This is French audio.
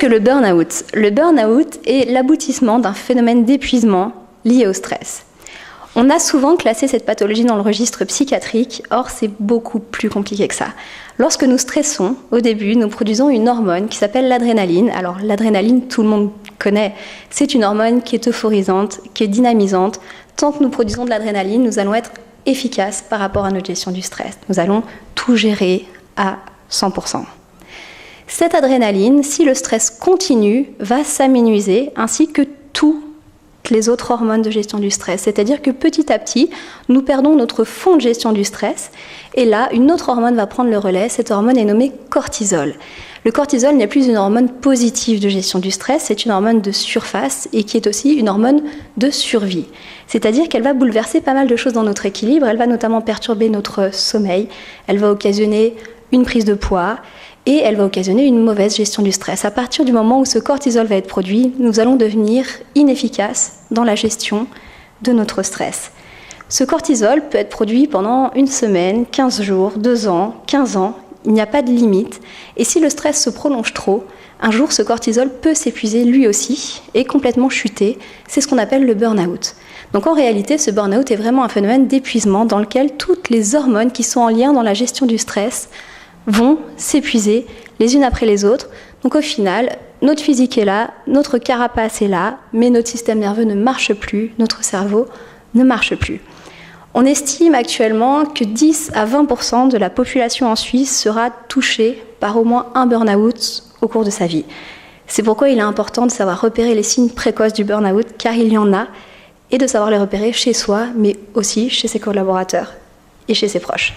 que le burn-out? Le burn-out est l'aboutissement d'un phénomène d'épuisement lié au stress. On a souvent classé cette pathologie dans le registre psychiatrique, or c'est beaucoup plus compliqué que ça. Lorsque nous stressons, au début, nous produisons une hormone qui s'appelle l'adrénaline. Alors l'adrénaline, tout le monde connaît, c'est une hormone qui est euphorisante, qui est dynamisante. Tant que nous produisons de l'adrénaline, nous allons être efficaces par rapport à notre gestion du stress. Nous allons tout gérer à 100%. Cette adrénaline, si le stress continue, va s'amenuiser, ainsi que toutes les autres hormones de gestion du stress. C'est-à-dire que petit à petit, nous perdons notre fond de gestion du stress. Et là, une autre hormone va prendre le relais. Cette hormone est nommée cortisol. Le cortisol n'est plus une hormone positive de gestion du stress, c'est une hormone de surface et qui est aussi une hormone de survie. C'est-à-dire qu'elle va bouleverser pas mal de choses dans notre équilibre. Elle va notamment perturber notre sommeil. Elle va occasionner une prise de poids. Et elle va occasionner une mauvaise gestion du stress. À partir du moment où ce cortisol va être produit, nous allons devenir inefficaces dans la gestion de notre stress. Ce cortisol peut être produit pendant une semaine, 15 jours, 2 ans, 15 ans. Il n'y a pas de limite. Et si le stress se prolonge trop, un jour ce cortisol peut s'épuiser lui aussi et complètement chuter. C'est ce qu'on appelle le burn-out. Donc en réalité, ce burn-out est vraiment un phénomène d'épuisement dans lequel toutes les hormones qui sont en lien dans la gestion du stress vont s'épuiser les unes après les autres. Donc au final, notre physique est là, notre carapace est là, mais notre système nerveux ne marche plus, notre cerveau ne marche plus. On estime actuellement que 10 à 20% de la population en Suisse sera touchée par au moins un burn-out au cours de sa vie. C'est pourquoi il est important de savoir repérer les signes précoces du burn-out, car il y en a, et de savoir les repérer chez soi, mais aussi chez ses collaborateurs et chez ses proches.